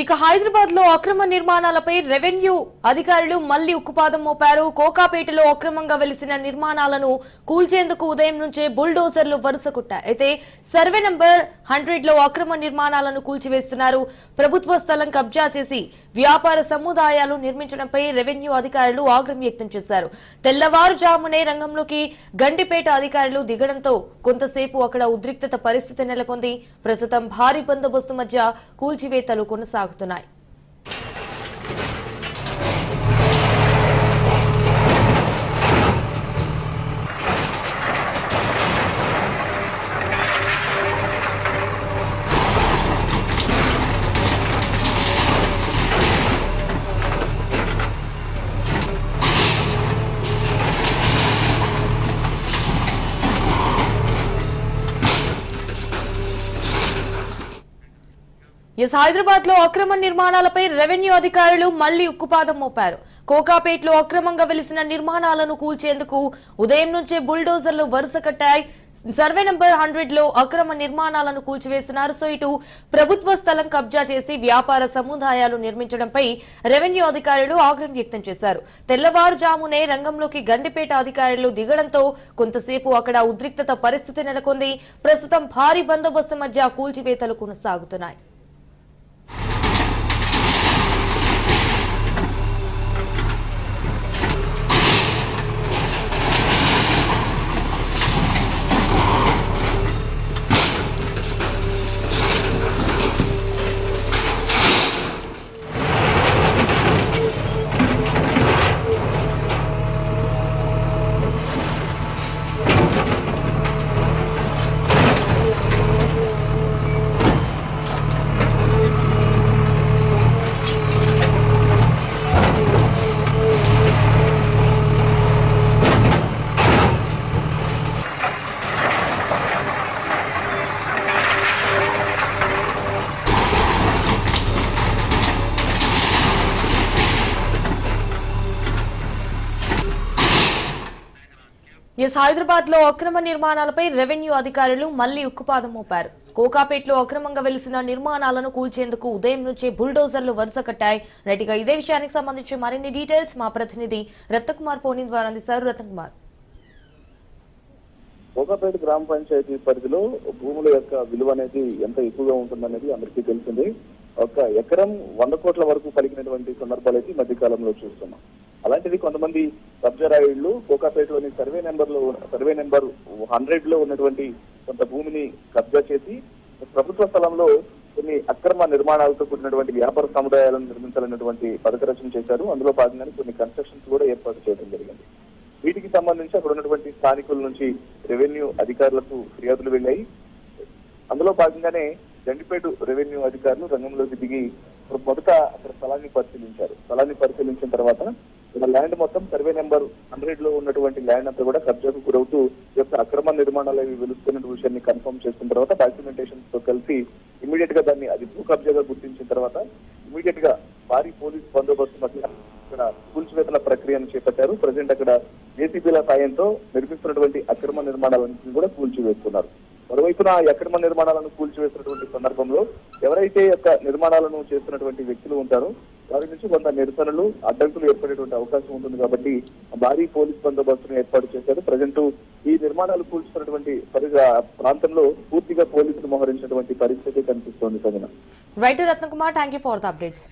ఇక హైదరాబాద్ లో అక్రమ నిర్మాణాలపై రెవెన్యూ అధికారులు మళ్లీ ఉక్కుపాదం మోపారు. కోకాపేటలో అక్రమంగా వెలిసిన నిర్మాణాలను కూల్చేందుకు ఉదయం నుంచే బుల్డోజర్లు వరుస కొట్టాయి. అయితే సర్వే నంబర్ 100 లో అక్రమ నిర్మాణాలను కూల్చివేస్తున్నారు. ప్రభుత్వ స్థలం కబ్జా చేసి వ్యాపార సముదాయాలు నిర్మించడంపై రెవెన్యూ అధికారులు ఆగ్రహం వ్యక్తం చేశారు. తెల్లవారుజామునే రంగంలోకి గండిపేట అధికారులు దిగడంతో కొంతసేపు అక్కడ ఉద్రిక్తత పరిస్థితి నెలకొంది. ప్రస్తుతం భారీ బందోబస్తు మధ్య కూల్చివేతలు కొనసాగుతున్నాయి. హైదరాబాద్ లో అక్రమ నిర్మాణాలపై రెవెన్యూ అధికారులు మళ్లీ ఉక్కుపాదం మోపారు. కోకాపేటలో అక్రమంగా వెలిసిన నిర్మాణాలను కూల్చేందుకు ఉదయం నుంచే బుల్డోజర్లు వరుస కట్టాయి. సర్వే నంబర్ 100 లో అక్రమ నిర్మాణాలను కూల్చివేస్తున్నారు. సో ఇటు ప్రభుత్వ స్థలం కబ్జా చేసి వ్యాపార సముదాయాలు నిర్మించడంపై రెవెన్యూ అధికారులు ఆగ్రహం వ్యక్తం చేశారు. తెల్లవారుజామునే రంగంలోకి గండిపేట అధికారులు దిగడంతో కొంతసేపు అక్కడ ఉద్రిక్తత పరిస్థితి నెలకొంది. ప్రస్తుతం భారీ బందోబస్తు మధ్య కూల్చివేతలు కొనసాగుతున్నాయి. హైదరాబాద్ లో అక్రమ నిర్మాణాలపై రెవెన్యూ అధికారులు మళ్లీ ఉక్కుపాదం మోపారు. కోకాపేటలో అక్రమంగా వెలిసిన నిర్మాణాలను కూల్చేందుకు ఉదయం నుంచే బుల్డోజర్లు వరుస కట్టాయి. రైట్గా ఇదే విషయానికి సంబంధించి మరిన్ని డీటెయిల్స్ మా ప్రతినిధి రత్నకుమార్ ఫోన్ ద్వారా అందిస్తారు. రత్నకుమార్, కోకాపేట గ్రామ పంచాయతీ పరిధిలో భూముల యొక్క విలువ అనేది ఎంత ఎక్కువగా ఉంటుందనేది అందరికీ తెలిసింది. ఒక ఎకరం 100 కోట్ల వరకు కలిగినటువంటి సందర్భాలు అయితే ఈ మధ్య కాలంలో చూస్తున్నాం. అలాంటిది కొంతమంది కబ్జారాయుళ్లు కోకాపేటలోని సర్వే నెంబర్ 100 లో ఉన్నటువంటి కొంత భూమిని కబ్జా చేసి ప్రభుత్వ స్థలంలో కొన్ని అక్రమ నిర్మాణాలతో కూడినటువంటి వ్యాపార సముదాయాలను నిర్మించాలన్నటువంటి పథక రచన చేశారు. అందులో భాగంగానే కొన్ని కన్స్ట్రక్షన్స్ కూడా ఏర్పాటు చేయడం జరిగింది. వీటికి సంబంధించి అక్కడ ఉన్నటువంటి స్థానికుల నుంచి రెవెన్యూ అధికారులకు ఫిర్యాదులు వెళ్ళాయి. అందులో భాగంగానే గండిపేట రెవెన్యూ అధికారులు రంగంలోకి దిగి మొదట అక్కడ స్థలాన్ని పరిశీలించారు. స్థలాన్ని పరిశీలించిన తర్వాత ల్యాండ్ మొత్తం సర్వే నెంబర్ 100 లో ఉన్నటువంటి ల్యాండ్ అంతా కూడా కబ్జాకు గురవుతూ యొక్క అక్రమ నిర్మాణాలు అవి వెలుస్తున్న విషయాన్ని కన్ఫర్మ్ చేసిన తర్వాత డాక్యుమెంటేషన్ తో కలిసి ఇమీడియట్ గా దాన్ని అది భూ కబ్జాగా గుర్తించిన తర్వాత ఇమీడియట్ గా భారీ పోలీస్ బందోబస్తు మధ్య అక్కడ కూల్చివేతల ప్రక్రియను చేపట్టారు. ప్రజెంట్ అక్కడ జేసీబీల సాయంతో నిర్మిస్తున్నటువంటి అక్రమ నిర్మాణాలన్నింటినీ కూడా కూల్చివేస్తున్నారు. మరోవైపున అక్రమ నిర్మాణాలను కూల్చివేసినటువంటి సందర్భంలో ఎవరైతే యొక్క నిర్మాణాలను చేస్తున్నటువంటి వ్యక్తులు ఉంటారో వారి నుంచి కొంత నిరసనలు అడ్డంకులు ఏర్పడేటువంటి అవకాశం ఉంటుంది. కాబట్టి భారీ పోలీస్ బందోబస్తును ఏర్పాటు చేశారు. ప్రజెంట్ ఈ నిర్మాణాలు కూల్చుతున్నటువంటి ప్రాంతంలో పూర్తిగా పోలీసులు మోహరించినటువంటి పరిస్థితి కనిపిస్తోంది. Right Ratnakumar, thank you for the updates.